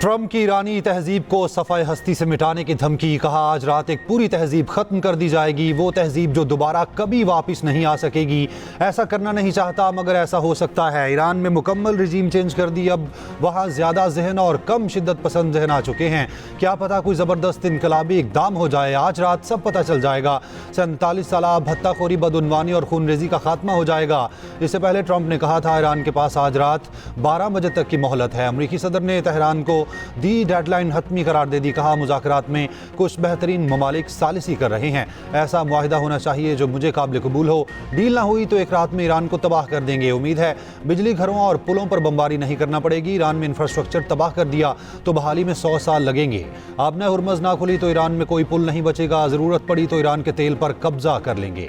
Trump की ईरानी तहजीब को सफ़ाए हस्ती से मिटाने की धमकी। कहा आज रात एक पूरी तहजीब ख़त्म कर दी जाएगी, वो तहजीब जो दोबारा कभी वापस नहीं आ सकेगी। ऐसा करना नहीं चाहता मगर ऐसा हो सकता है। ईरान में मुकम्मल रिजीम चेंज कर दी, अब वहाँ ज़्यादा जहन और कम शिद्दत पसंद जहन आ चुके हैं। क्या पता कोई ज़बरदस्त इनकलाबी इकदाम हो जाए। आज रात सब पता चल जाएगा। 47 साल भत्ताखोरी, बदउनवानी और खूनरेजी का खात्मा हो जाएगा। इससे पहले ट्रंप ने कहा था ईरान के पास आज रात 12 बजे तक की मोहलत है। अमरीकी सदर ने तेहरान को दी डेडलाइन हतमी करार दे दी। कहा मुज़ाकरात में कुछ बेहतरीन ममालिक सालिसी कर रहे हैं। ऐसा मुआहिदा होना चाहिए जो मुझे काबिल कबूल हो। डील ना हुई तो एक रात में ईरान को तबाह कर देंगे। उम्मीद है बिजली घरों और पुलों पर बमबारी नहीं करना पड़ेगी। ईरान में इंफ्रास्ट्रक्चर तबाह कर दिया तो बहाली में 100 साल लगेंगे। आबना हुर्मज़ ना खुली तो ईरान में कोई पुल नहीं बचेगा। ज़रूरत पड़ी तो ईरान के तेल पर कब्जा कर लेंगे।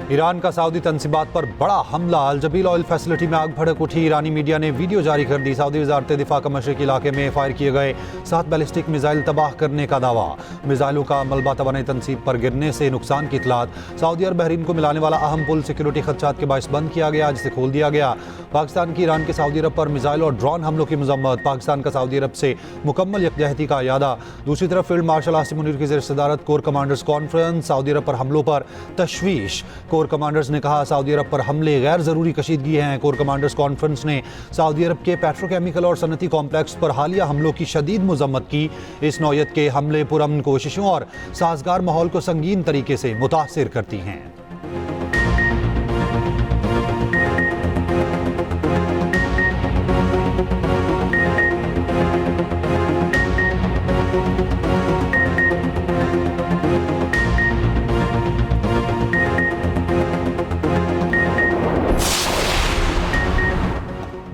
ईरान का सऊदी तनसीबात पर बड़ा हमला। अल-जबील ऑयल फैसिलिटी में आग भड़क उठी। ईरानी मीडिया ने वीडियो जारी कर दी। सऊदी वज़ारत दिफा का मशरिकी इलाके में फायर किए गए 7 बैलिस्टिक मिसाइल तबाह करने का दावा। मिसाइलों का मलबा तवानाई तनसीब पर गिरने से नुकसान की इतलात। सऊदी और बहरीन को मिलाने वाला अहम पुल सिक्योरिटी खदशात के बायस बंद किया गया, जिसे खोल दिया गया। पाकिस्तान की ईरान के सऊदी अरब पर मिसाइल और ड्रोन हमलों की मजम्मत। पाकिस्तान का सऊदी अरब से मुकम्मल यकजहती का यादा। दूसरी तरफ फील्ड मार्शल आसिम मुनीर की सदारत कोर कमांडर्स कॉन्फ्रेंस। सऊदी अरब पर हमलों पर तशवीश। कोर कमांडर्स ने कहा सऊदी अरब पर हमले गैर जरूरी कशीदगी हैं। कोर कमांडर्स कॉन्फ्रेंस ने सऊदी अरब के पेट्रोकेमिकल और सनती कॉम्प्लेक्स पर हालिया हमलों की शदीद मजम्मत की। इस नौयत के हमले पुरअमन कोशिशों और साजगार माहौल को संगीन तरीके से मुतासिर करती हैं।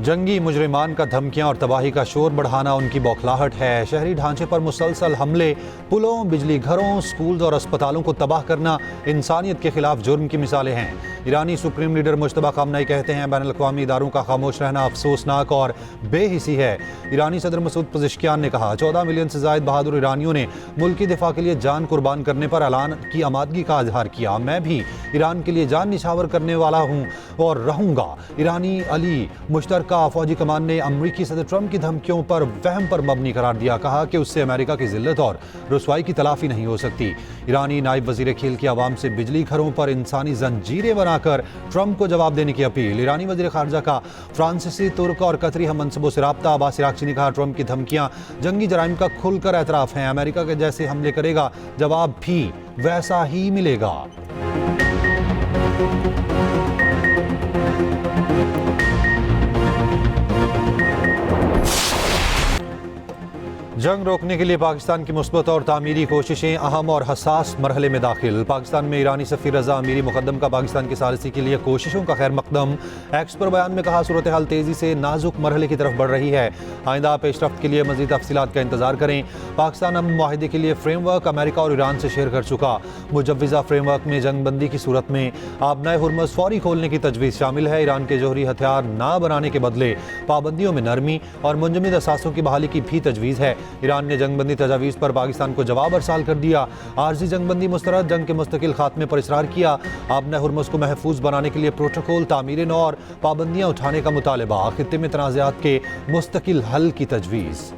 जंगी मुजरिमान का धमकियां और तबाही का शोर बढ़ाना उनकी बौखलाहट है। शहरी ढांचे पर मुसलसल हमले, पुलों, बिजली घरों, स्कूल्स और अस्पतालों को तबाह करना इंसानियत के खिलाफ जुर्म की मिसालें हैं। ईरानी सुप्रीम लीडर मुश्तबा खामनाई कहते हैं बैनुल अक़वामी इदारों का खामोश रहना अफसोसनाक और बेहिसी है। ईरानी सदर मसूद पज़ेश्कियान ने कहा 14 मिलियन से ज़ायद बहादुर ईरानियों ने मुल्क की दिफा के लिए जान कुर्बान करने पर ऐलान की आमादगी का इजहार किया। मैं भी ईरान के लिए जान निछावर करने वाला हूँ और रहूँगा। ईरानी अली मुश्तरका फौजी कमान ने अमरीकी सदर ट्रंप की धमकियों पर वहम पर मबनी करार दिया। कहा कि उससे अमेरिका की जिल्लत और रुसवाई की तलाफी नहीं हो सकती। ईरानी नायब वजीर खेल की आवाम से बिजली घरों पर इंसानी जंजीरें बनाकर ट्रंप को जवाब देने की अपील। ईरानी वजीर खारजा का फ्रांसीसी, तुर्क और कतरी हम मनसबों से राब्ता। अब्बास इराक़ची ने कहा ट्रंप की धमकियां जंगी जराइम का खुलकर एतराफ़ हैं। अमेरिका के जैसे हमले करेगा जवाब भी वैसा ही मिलेगा। जंग रोकने के लिए पाकिस्तान की मुस्बत और तामीरी कोशिशें अहम और हसास मरहले में दाखिल। पाकिस्तान में ईरानी सफ़ीर रज़ा अमीरी मुक़द्दम का पाकिस्तान की सालिसी के लिए कोशिशों का खैर मकदम। एक्स पर बयान में कहा सूरत हाल तेज़ी से नाजुक मरहले की तरफ बढ़ रही है। आइंदा पेशरफ्त के लिए मज़ीद तफसीलात का इंतजार करें। पाकिस्तान अमन मुआहिदे के लिए फ्रेमवर्क अमेरिका और ईरान से शेयर कर चुका। मुजव्विज़ा फ्रेमवर्क में जंगबंदी की सूरत में आबनाए हुर्मज़ फौरी खोलने की तजवीज़ शामिल है। ईरान के जौहरी हथियार ना बनाने के बदले पाबंदियों में नरमी और मुंजमद असासों की बहाली की भी तजवीज़ है। ईरान ने जंगबंदी तजावीज़ पर पाकिस्तान को जवाब अरसाल कर दिया। आर्जी जंगबंदी मुस्तरद जंग के मुस्तकिल खात्मे पर इसरार किया। आबना हुर्मज़ को महफूज बनाने के लिए प्रोटोकॉल, तामीर नौ और पाबंदियाँ उठाने का मुतालबा। खित्ते में तनाज़ात के मुस्तकिल हल की तजवीज़।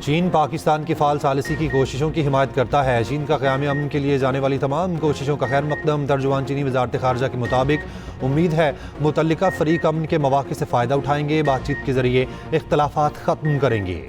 चीन पाकिस्तान की फाल सालिसी की कोशिशों की हिमायत करता है। चीन का क़याम अमन के लिए जाने वाली तमाम कोशिशों का खैर मकदम। तर्जुमान चीनी वज़ारत ख़ारजा के मुताबिक उम्मीद है मुतल्लिका फ़रीक अमन के मौक़े से फ़ायदा उठाएंगे, बातचीत के ज़रिए इख्तलाफ़ात ख़त्म करेंगे।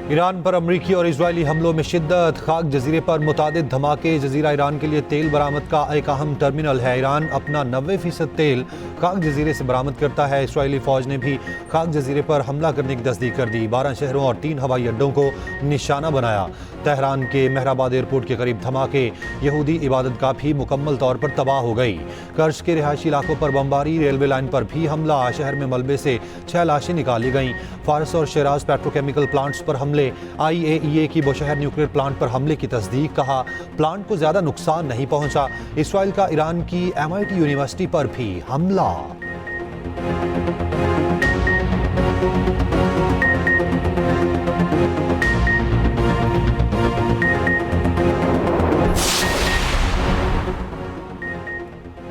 ईरान पर अमरीकी और इजरायली हमलों में शिद्दत। खाक जजीरे पर मुतादिद धमाके। जजीरा ईरान के लिए तेल बरामद का एक अहम टर्मिनल है। ईरान अपना 90% तेल खाक जजीरे से बरामद करता है। इसराइली फ़ौज ने भी खाक जजीरे पर हमला करने की तस्दीक कर दी। 12 शहरों और 3 हवाई अड्डों को निशाना बनाया। तेहरान के महराबाद एयरपोर्ट के करीब धमाके, यहूदी इबादतगाह भी मुकम्मल तौर पर तबाह हो गई। कर्ज के रिहायशी इलाकों पर बमबारी, रेलवे लाइन पर भी हमला, शहर में मलबे से 6 लाशें निकाली गईं। फारस और शिराज पेट्रोकेमिकल प्लांट्स पर हमले, IAEA की बुशहर न्यूक्लियर प्लांट पर हमले की तस्दीक, कहा प्लांट को ज्यादा नुकसान नहीं पहुंचा। इसराइल का ईरान की MIT यूनिवर्सिटी पर भी हमला।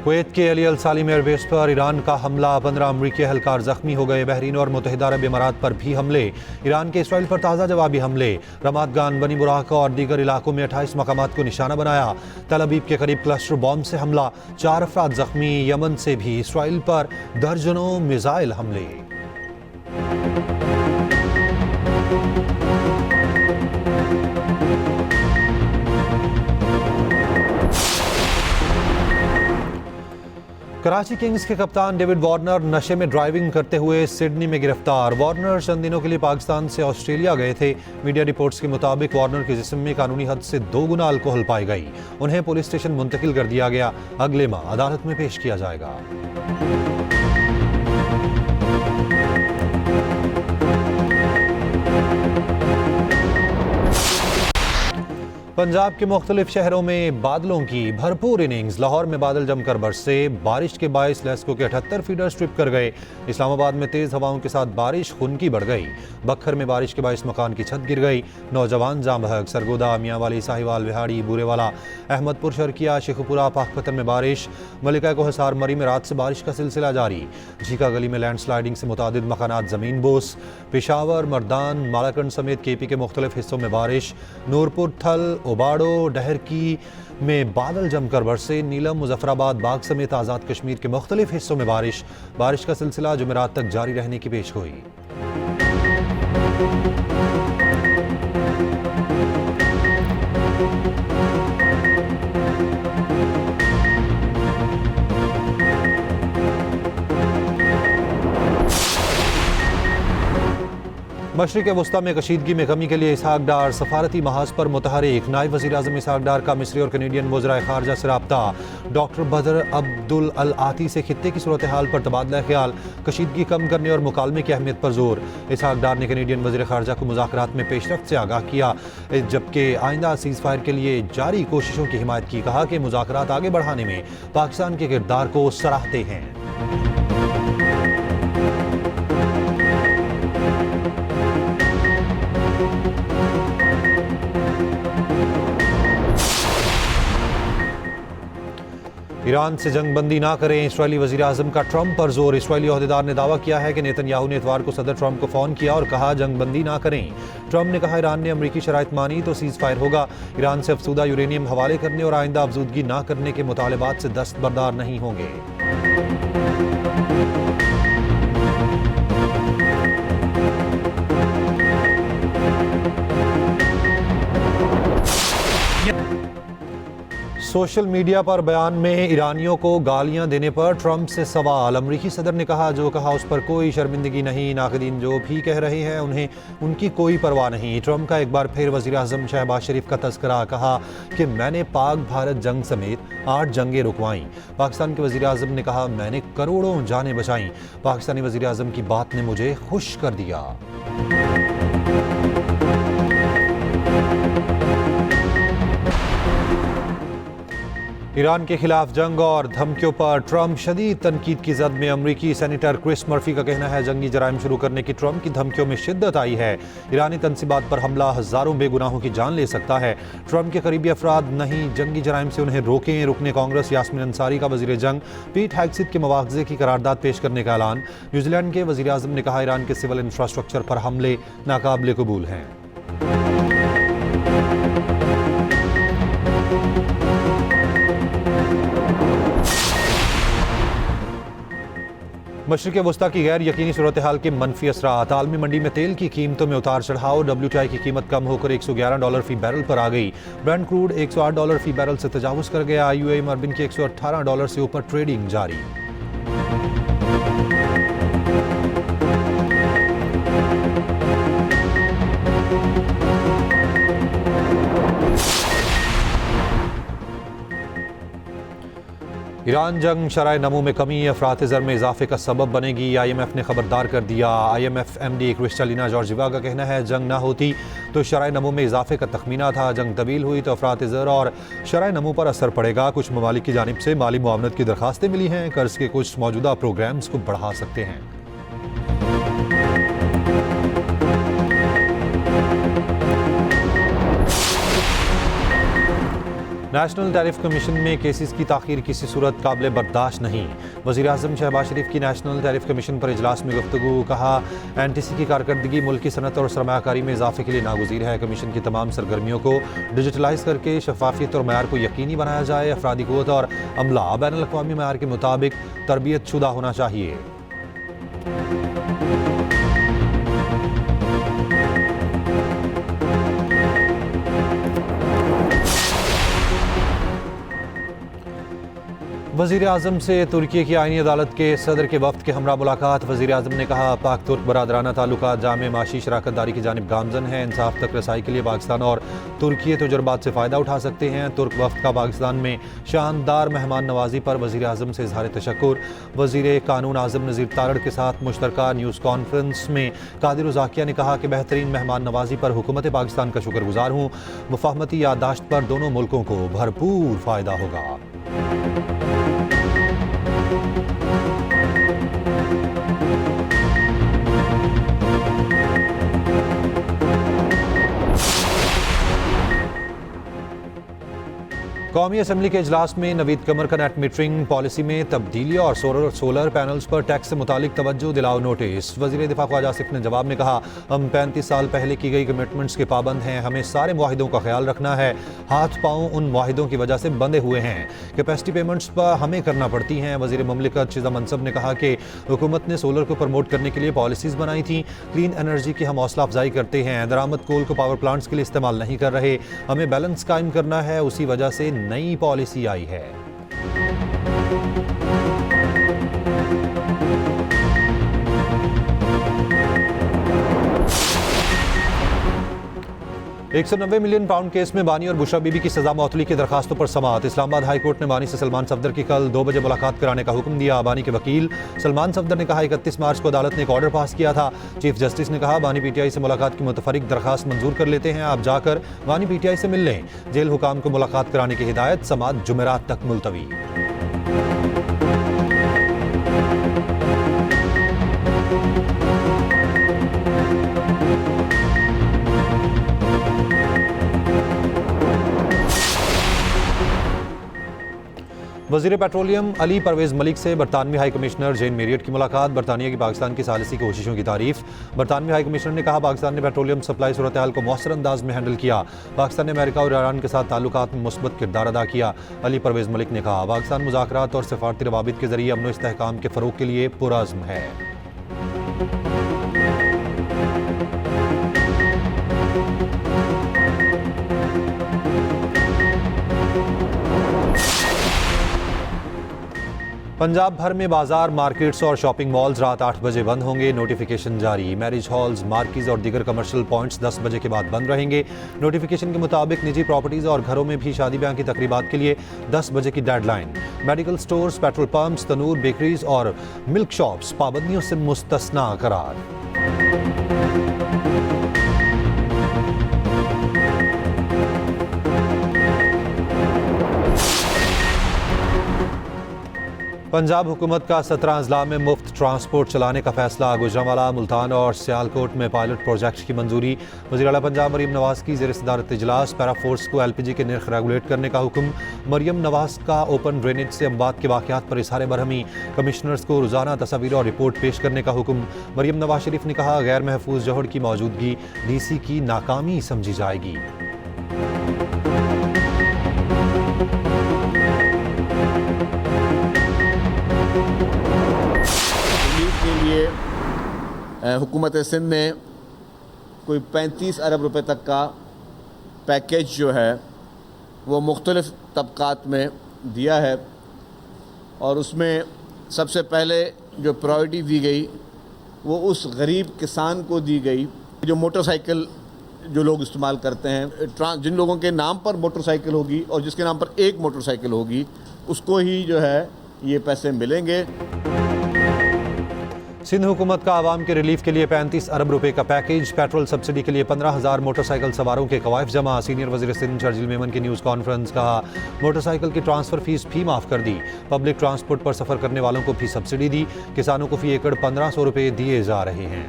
कुवैत के अली अल सालिम एयरबेस पर ईरान का हमला, 15 अमरीकी एहलकार जख्मी हो गए। बहरीन और मुत्तहिदा अरब इमारात पर भी हमले, ईरान के इसराइल पर ताज़ा जवाबी हमले। रमादगान, बनी बुराका और दीगर इलाकों में 28 मकामात को निशाना बनाया। तल अबीब के करीब क्लस्टर बॉम्ब से हमला, 4 अफराद जख्मी। यमन से भी इसराइल पर दर्जनों मिसाइल हमले। कराची किंग्स के कप्तान डेविड वार्नर नशे में ड्राइविंग करते हुए सिडनी में गिरफ्तार। वार्नर चंद दिनों के लिए पाकिस्तान से ऑस्ट्रेलिया गए थे। मीडिया रिपोर्ट्स के मुताबिक वार्नर के जिस्म में कानूनी हद से 2 गुना अल्कोहल पाई गई। उन्हें पुलिस स्टेशन मुंतकिल कर दिया गया। अगले माह अदालत में पेश किया जाएगा। पंजाब के मुख्तलिफ शहरों में बादलों की भरपूर इनिंग्स। लाहौर में बादल जमकर बरसे, बारिश के बायस लेस्को के 78 फीडर स्ट्रिप कर गए। इस्लामाबाद में तेज हवाओं के साथ बारिश खुनकी बढ़ गई। बखर में बारिश के बायस मकान की छत गिर गई। नौजवान जाम बहक। सरगोदा, मियांवाली, साहिवाल, विहाड़ी, बूरेवाला, अहमदपुर, शर्किया, शेखुपुरा, पाकपतन में बारिश। मलिका को हिसार मरी में रात से बारिश का सिलसिला जारी। झीका गली में लैंडस्लाइडिंग से मुतादिद मकानात जमीन बोस। पेशावर, मर्दान, मालाकंड समेत KP के मुख्तलिफ हिस्सों में बारिश। नूरपुर, थल, ओबाड़ो, डहरकी में बादल जमकर बरसे। नीलम, मुजफ्फराबाद, बाग समेत आज़ाद कश्मीर के मुख्तलिफ हिस्सों में बारिश का सिलसिला जुमेरात तक जारी रहने की पेशगोई। मशरिक़ वस्ता में कशीदगी में कमी के लिए इसहाक डार सफारती महाज पर मुतहरिक। नायब वज़ीर आज़म इसहाक डार का मिस्री और कैनेडियन वज़राए ख़ारजा से रब्ता। डॉक्टर बदर अब्दुल अल आती से खित्ते की सूरत हाल पर तबादला ख्याल, कशीदगी कम करने और मुकालमे की अहमियत पर जोर। इसहाक डार ने कैनेडियन वज़ीर ख़ारजा को मुज़ाकरात में पेशरफ्त से आगाह किया, जबकि आइंदा सीज़ फायर के लिए जारी कोशिशों की हिमायत की। कहा कि मुज़ाकरात आगे बढ़ाने में पाकिस्तान के किरदार को सराहते हैं। ईरान से जंग बंदी ना करें, इसराइली वज़ीर आज़म का ट्रंप पर जोर। इसराइली ओहदेदार ने दावा किया है कि नेतन्याहू ने इतवार को सदर ट्रंप को फ़ोन किया और कहा जंग बंदी ना करें। ट्रंप ने कहा ईरान ने अमरीकी शराइत मानी तो सीज़ फायर होगा। ईरान से अफसूदा यूरेनियम हवाले करने और आइंदा अफजूदगी ना करने के मुतालबात से दस्तबरदार नहीं होंगे। सोशल मीडिया पर बयान में ईरानियों को गालियां देने पर ट्रंप से सवाल। अमरीकी सदर ने कहा जो कहा उस पर कोई शर्मिंदगी नहीं, नाक़दीन जो भी कह रहे हैं उन्हें उनकी कोई परवाह नहीं। ट्रंप का एक बार फिर वज़ीर आज़म शहबाज शरीफ का तज़किरा, कहा कि मैंने पाक भारत जंग समेत 8 जंगें रुकवाईं। पाकिस्तान के वज़ीर आज़म ने कहा मैंने करोड़ों जानें बचाईं। पाकिस्तानी वज़ीर आज़म की बात ने मुझे खुश कर दिया। ईरान के खिलाफ जंग और धमकियों पर ट्रंप शदीद तनकीद की जद में। अमरीकी सेनेटर क्रिस मर्फी का कहना है जंगी जराइम शुरू करने की ट्रंप की धमकियों में शिद्दत आई है। ईरानी तनसीबात पर हमला हज़ारों बेगुनाहों की जान ले सकता है। ट्रंप के करीबी अफराद नहीं जंगी जराइम से उन्हें रोकें। रुकने कांग्रेस यास्मीन अंसारी का वज़ीर जंग पीट हेग्सेथ के मुआवजे की करारदाद पेश करने का ऐलान। न्यूजीलैंड के वज़ीर आज़म ने कहा ईरान के सिविल इंफ्रास्ट्रक्चर पर हमले नाकाबिले कबूल हैं। मशरिक़ वस्ता की गैर यकीनी सूरत हाल के मनफी असरात। आलमी मंडी में तेल की कीमतों में उतार चढ़ाव। WTI की कीमत कम होकर $111 फी बैरल पर आ गई। ब्रेंट क्रूड $108 फी बैरल से तजावुज़ कर गया। UAE मरबिन की $118 से ऊपर ट्रेडिंग जारी। ईरान जंग शराय नमू में कमी, अफरात ज़र में इजाफे का सबब बनेगी। IMF ने खबरदार कर दिया। IMF MD क्रिस्टलिना जॉर्जिवा का कहना है जंग ना होती तो शराय नमू में इजाफे का तखमीना था, जंग तवील हुई तो अफरात ज़र और शराय नमू पर असर पड़ेगा। कुछ ममालिक की जानिब से माली मुआवनत की दरखास्तें मिली हैं, कर्ज के कुछ मौजूदा प्रोग्राम्स को बढ़ा सकते हैं। नेशनल टैरिफ कमीशन में केसेस की ताख़ीर किसी सूरत काबिल बर्दाश्त नहीं। वज़ीर आज़म शहबाज शरीफ की नेशनल टैरिफ कमीशन पर इजलास में गुफ्तगू। कहा NTC की कारकर्दगी मुल्क की सनत और सरमायाकारी में इजाफे के लिए नागुज़ीर है। कमीशन की तमाम सरगर्मियों को डिजिटलाइज करके शफाफियत और मयार को यकीनी बनाया जाए। अफरादी क़ुव्वत और अमला बैनुल अक़वामी मयार के मुताबिक तरबियत शुदा होना चाहिए। वज़ीर आज़म से तुर्की की आईनी अदालत के सदर के वफ्द के हमरा मुलाकात। वज़ीर आज़म ने कहा पाक तुर्क बरादराना ताल्लुकात जामे माशी शराकत दारी की जानिब गामजन है। इंसाफ तक रसाई के लिए पाकिस्तान और तुर्की तजुर्बात से फ़ायदा उठा सकते हैं। तुर्क वफ्द का पाकिस्तान में शानदार मेहमान नवाजी पर वज़ीर आज़म से इज़हार तशक्कुर। वज़ीर कानून आज़म नज़ीर तारड़ के साथ मुश्तरका न्यूज़ कॉन्फ्रेंस में कादिर ज़ाकिया ने कहा कि बेहतरीन मेहमान नवाजी पर हुकूमत पाकिस्तान का शुक्रगुजार हूँ। मुफाहमती याददाश्त पर दोनों मुल्कों को भरपूर फ़ायदा होगा। कौमी असम्बली के इजलास में नवीद कमर का नेट मीटरिंग पॉलिसी में तब्दीली और सोलर पैनल्स पर टैक्स से मुतालिक तवज्जो दिलाओ नोटिस। वज़ीर दिफा ख्वाजा आसिफ ने जवाब में कहा हम 35 साल पहले की गई कमिटमेंट्स के पाबंद हैं, हमें सारे मुआहिदों का ख्याल रखना है। हाथ पाँव उन मुआहिदों की वजह से बंधे हुए हैं, कैपेसिटी पेमेंट्स पर हमें करना पड़ती हैं। वज़ीर मुमलिकत शिज़ा मनसब ने कहा कि हुकूमत ने सोलर को प्रमोट करने के लिए पॉलिसीज़ बनाई थी। क्लीन एनर्जी की हम हौसला अफजाई करते हैं, दरामद कोल को पावर प्लांट्स के लिए इस्तेमाल नहीं कर रहे। हमें बैलेंस कायम करना है, उसी वजह से नई पॉलिसी आई है। 190 मिलियन पाउंड केस में बानी और बुशरा बीबी की सजा मौतली की दरखास्तों पर समाअत। इस्लामाबाद हाई कोर्ट ने बानी से सलमान सफदर की कल 2 बजे मुलाकात कराने का हुक्म दिया। बानी के वकील सलमान सफदर ने कहा 31 मार्च को अदालत ने एक ऑर्डर पास किया था। चीफ जस्टिस ने कहा बानी PTI से मुलाकात की मुतफरिक दरखास्त मंजूर कर लेते हैं, आप जाकर बानी PTI से मिल लें। जेल हुकाम को मुलाकात कराने की हिदायत, समाअत जुमेरात तक मुलतवी। वज़ीर पेट्रोलियम अली परवेज़ मलिक से बरतानवी हाई कमिश्नर जेन मेरियट की मुलाकात। बरतानिया की पाकिस्तान की सालिसी कोशिशों की तारीफ। बरतानवी हाई कमिश्नर ने कहा पाकिस्तान ने पेट्रोलियम सप्लाई सूरत हाल को मौसर अंदाज में हैंडल किया। पाकिस्तान ने अमेरिका और ईरान के साथ ताल्लुकात में मुस्बत किरदार अदा किया। अली परवेज़ मलिक ने कहा पाकिस्तान मुज़ाकरात और सफारती रवाबित के जरिए अमन व इस्तेहकाम के फ़रोग़ के लिए पुरअज़्म है। पंजाब भर में बाजार, मार्केट्स और शॉपिंग मॉल्स रात 8 बजे बंद होंगे। नोटिफिकेशन जारी। मैरिज हॉल्स, मार्किज और दीगर कमर्शियल पॉइंट्स 10 बजे के बाद बंद रहेंगे। नोटिफिकेशन के मुताबिक निजी प्रॉपर्टीज और घरों में भी शादी ब्याह की तकरीबात के लिए 10 बजे की deadline. Medical stores, petrol pumps, तनूर, बेकरीज और मिल्क शॉप्स पाबंदियों से मुस्तस्ना करार। पंजाब हुकूमत का 17 अजला में मुफ्त ट्रांसपोर्ट चलाने का फैसला। गुजरांवाला, मुल्तान और सियालकोट में पायलट प्रोजेक्ट की मंजूरी। वज़ीर आला पंजाब मरीम नवाज की ज़ेर सदारत इजलास। पैरा फोर्स को LPG के निर्ख रेगुलेट करने का हुक्म। मरीम नवाज का ओपन ड्रेनेज से अमवात के वाक़यात पर इज़हार बरहमी। कमिश्नर्स को रोज़ाना तस्वीर और रिपोर्ट पेश करने का हुक्म। मरीम नवाज शरीफ ने कहा गैर महफूज जौहर की मौजूदगी DC की नाकामी समझी जाएगी। के लिए हुकूमत सिंध ने कोई 35 अरब रुपए तक का पैकेज जो है वो मुख्तलिफ़ तबक़ात में दिया है और उसमें सबसे पहले जो प्रायोरिटी दी गई वो उस गरीब किसान को दी गई जो मोटरसाइकिल जो लोग इस्तेमाल करते हैं। जिन लोगों के नाम पर मोटरसाइकिल होगी और जिसके नाम पर एक मोटरसाइकिल होगी उसको ही जो है ये पैसे मिलेंगे। सिंध हुकूमत का आवाम के रिलीफ के लिए 35 अरब रुपए का पैकेज, पेट्रोल सब्सिडी के लिए 15,000 मोटरसाइकिल सवारों के कवायफ जमा। सीनियर वज़ीर सिंध शर्जील मेमन की न्यूज़ कॉन्फ्रेंस, कहा मोटरसाइकिल की ट्रांसफ़र फीस भी माफ़ कर दी, पब्लिक ट्रांसपोर्ट पर सफ़र करने वालों को भी सब्सिडी दी, किसानों को फी एकड़ 1500 रुपए दिए जा रहे हैं।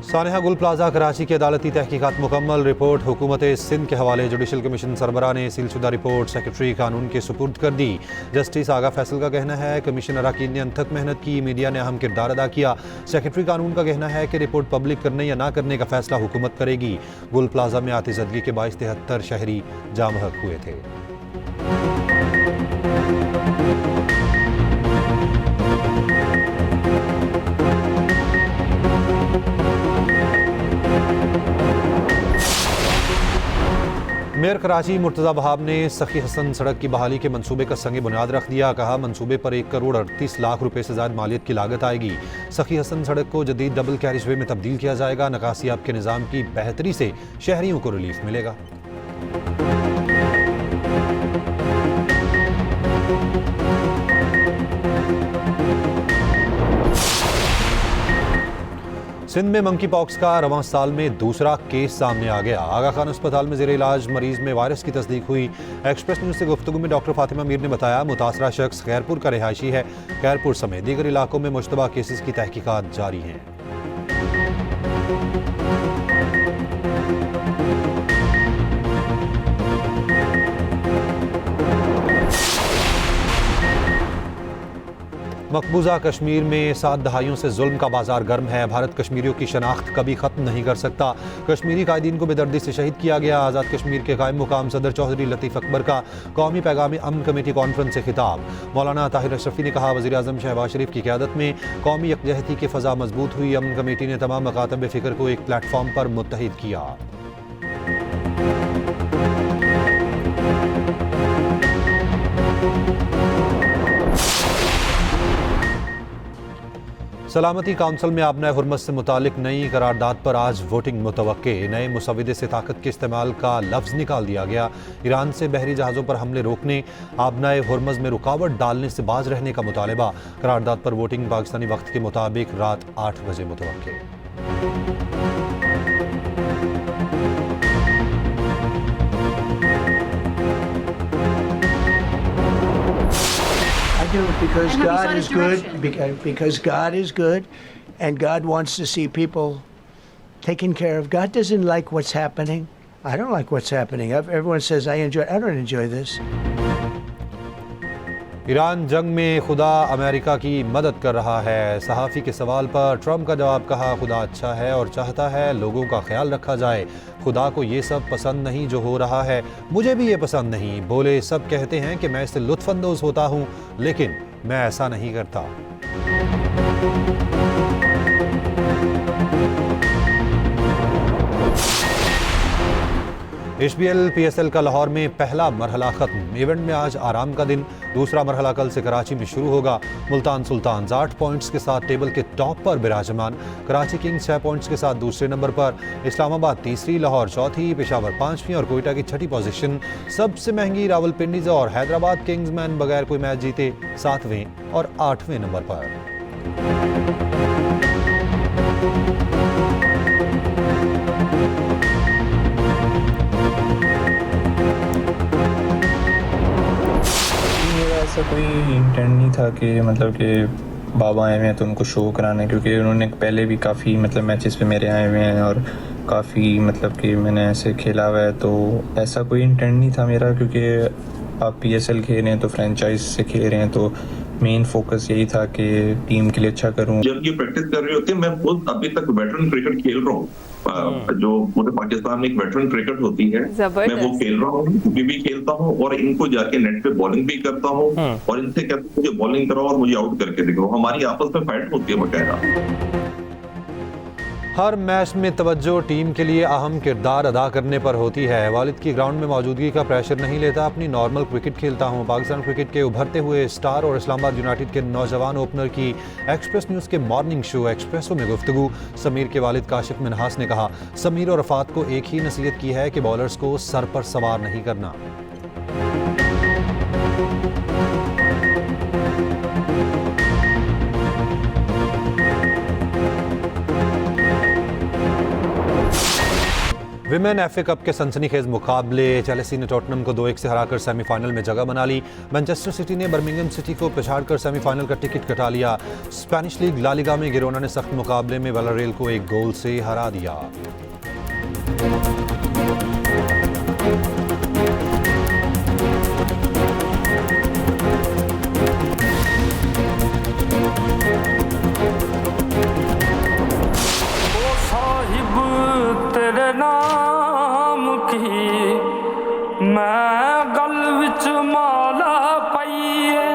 सानेहा गुल प्लाजा कराची की अदालती तहकीकात मुकम्मल, रिपोर्ट हुकूमत सिंध के हवाले। जुडिशल कमीशन सरबराह ने सीलशुदा रिपोर्ट सेक्रेटरी कानून के सुपुर्द कर दी। जस्टिस आगा फैसल का कहना है कमीशन अराकीन ने अनथक मेहनत की, मीडिया ने अहम किरदार अदा किया। सेक्रेटरी कानून का कहना है कि रिपोर्ट पब्लिक करने या ना करने का फैसला हुकूमत करेगी। गुल प्लाजा में आतिशदगी के 22-73 शहरी जामहक हुए थे। मेयर कराची मुर्तज़ा वहाब ने सखी हसन सड़क की बहाली के मंसूबे का संग बुनियाद रख दिया। कहा मंसूबे पर 1 करोड़ 38 लाख रुपए से ज़्यादा मालियत की लागत आएगी। सखी हसन सड़क को जदीद डबल कैरिज वे में तब्दील किया जाएगा। नकासियाब के निज़ाम की बेहतरी से शहरियों को रिलीफ मिलेगा। सिंध में मंकी पॉक्स का रवां साल में दूसरा केस सामने आ गया। आगा खान अस्पताल में ज़ेरे इलाज मरीज में वायरस की तस्दीक हुई। एक्सप्रेस न्यूज़ से गुफ्तगू में डॉक्टर फातिमा मीर ने बताया मुतासरा शख्स खैरपुर का रिहायशी है। खैरपुर समेत दीगर इलाकों में मुश्तबा केसेस की तहकीकात जारी हैं। मकबूजा कश्मीर में 7 दहाइयों से जुल्म का बाजार गर्म है। भारत कश्मीरियों की शनाख्त कभी ख़त्म नहीं कर सकता। कश्मीरी कायदीन को बेदर्दी से शहीद किया गया। आज़ाद कश्मीर के कायम मुकाम सदर चौधरी लतीफ़ अकबर का कौमी पैगाम अमन कमेटी कॉन्फ्रेंस से खिताब। मौलाना ताहिर अशरफी ने कहा वज़ीर आज़म शहबाज शरीफ की क़यादत में कौमी यकजहती की फ़ज़ा मजबूत हुई। अमन कमेटी ने तमाम मकातब फ़िक्र को एक प्लेटफॉर्म पर मुत्तहिद किया। सलामती काउंसिल में आबनाए हुर्मत से मुतालिक नई करारदाद पर आज वोटिंग मुतवक्के। नए मुसविदे से ताकत के इस्तेमाल का लफ्ज़ निकाल दिया गया। ईरान से बहरी जहाज़ों पर हमले रोकने, आबनाए हुर्मज में रुकावट डालने से बाज रहने का मुतालबा। करारदाद पर वोटिंग पाकिस्तानी वक्त के मुताबिक रात 8 बजे मुतवक्के। I do it because God is good, because God is good, and God wants to see people taken care of. God doesn't like what's happening. I don't like what's happening. Everyone says I don't enjoy this. Iran जंग में खुदा America की मदद कर रहा है। सहाफ़ी के सवाल पर ट्रंप का जवाब, कहा खुदा अच्छा है और चाहता है लोगों का ख्याल रखा जाए। खुदा को ये सब पसंद नहीं जो हो रहा है, मुझे भी ये पसंद नहीं। बोले सब कहते हैं कि मैं इससे लुत्फ़अंदोज़ होता हूँ, लेकिन मैं ऐसा नहीं करता। HBL PSL का लाहौर में पहला मरहला खत्म। इवेंट में आज आराम का दिन। दूसरा मरहला कल से कराची में शुरू होगा। मुल्तान सुल्तान 8 पॉइंट्स के साथ टेबल के टॉप पर विराजमान। कराची किंग्स 6 पॉइंट्स के साथ दूसरे नंबर पर। इस्लामाबाद तीसरी, लाहौर चौथी, पेशावर 5वीं और कोयटा की 6ठी पोजीशन। सबसे महंगी रावलपिंडी और हैदराबाद किंग्समैन बगैर कोई मैच जीते 7वें और 8वें नंबर पर। ऐसा कोई इंटेंट नहीं था कि मतलब कि बाबा आए हुए हैं तो उनको शो कराना है, क्योंकि उन्होंने पहले भी काफ़ी मतलब मैचेस पे मेरे आए हुए हैं और काफ़ी मतलब कि मैंने ऐसे खेला हुआ है, तो ऐसा कोई इंटेंट नहीं था मेरा। क्योंकि आप PSL खेल रहे हैं तो फ्रेंचाइज से खेल रहे हैं, तो मेन फोकस यही था कि टीम के लिए अच्छा करूं। जब ये प्रैक्टिस कर रहे होते हैं, मैं खुद अभी तक वेटरन क्रिकेट खेल रहा हूँ। जो पूरे पाकिस्तान में एक वेटरन क्रिकेट होती है, मैं वो खेल रहा हूँ, अभी भी खेलता हूँ और इनको जाके नेट पे बॉलिंग भी करता हूँ और इनसे कहते हैं मुझे बॉलिंग कराओ और मुझे आउट करके दिखाओ। हमारी आपस में फाइट होती है बकायदा। हर मैच में तवज्जो टीम के लिए अहम किरदार अदा करने पर होती है। वालिद की ग्राउंड में मौजूदगी का प्रेशर नहीं लेता, अपनी नॉर्मल क्रिकेट खेलता हूँ। पाकिस्तान क्रिकेट के उभरते हुए स्टार और इस्लामाबाद यूनाइटेड के नौजवान ओपनर की एक्सप्रेस न्यूज़ के मॉर्निंग शो एक्सप्रेसो में गुफ्तगू। समीर के वालिद काशिफ मिन्हास ने कहा, समीर और रफात को एक ही नसीहत की है कि बॉलर्स को सर पर सवार नहीं करना। विमेन एफए कप के सनसनीखेज मुकाबले, चेल्सी ने टॉटनम को 2-1 से हराकर सेमीफाइनल में जगह बना ली। मैनचेस्टर सिटी ने बर्मिंघम सिटी को पछाड़कर सेमीफाइनल का टिकट कटा लिया। स्पेनिश लीग ला लीगा में गिरोना ने सख्त मुकाबले में विलारियल को 1 गोल से हरा दिया। नाम की मैं गल विच माला पाईए,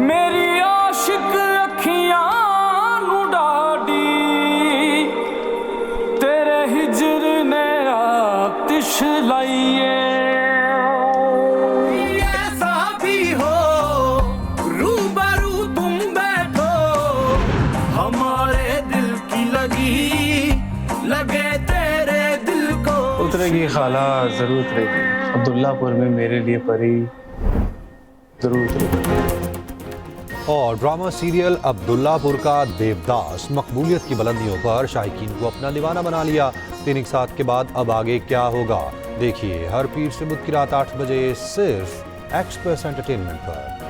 मेरी आशिक अखियां नू डाडी, तेरे हिजर ने आतिश लाईए। ऐसा भी हो रूबरू तुम बैठो, हमारे दिल की लगे तेरे दिल को। उतरेगी खाला जरूर उतरेगी, अब्दुल्लापुर में मेरे लिए परी जरूर उतरेगी। और ड्रामा सीरियल अब्दुल्लापुर का देवदास मकबूलियत की बुलंदियों पर शायकीन को अपना दीवाना बना लिया। 3 इकसात के बाद अब आगे क्या होगा, देखिए हर पीर से बुध की रात 8 बजे सिर्फ एक्सप्रेस एंटरटेनमेंट पर।